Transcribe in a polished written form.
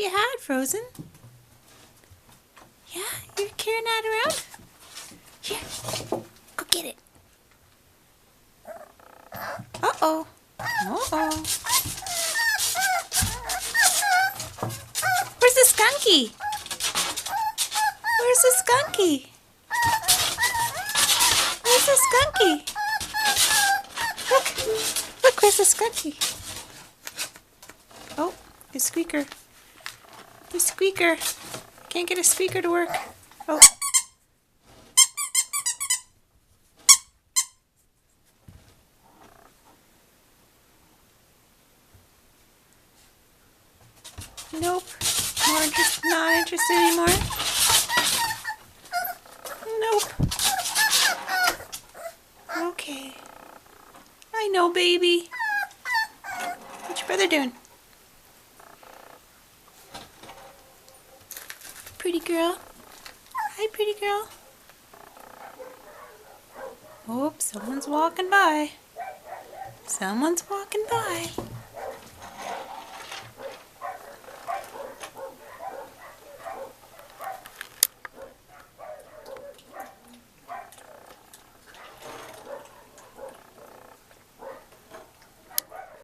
you had, Frozen. Yeah, you're carrying that around? Here, go get it. Uh-oh. Uh-oh. Where's the skunky? Where's the skunky? Where's the skunky? Look, where's the skunky? Oh, the squeaker. The squeaker. Can't get a squeaker to work. Oh. Nope. Not interested anymore. Nope. Okay. I know, baby. What's your brother doing? Pretty girl. Hi, pretty girl. Oops, someone's walking by. Someone's walking by.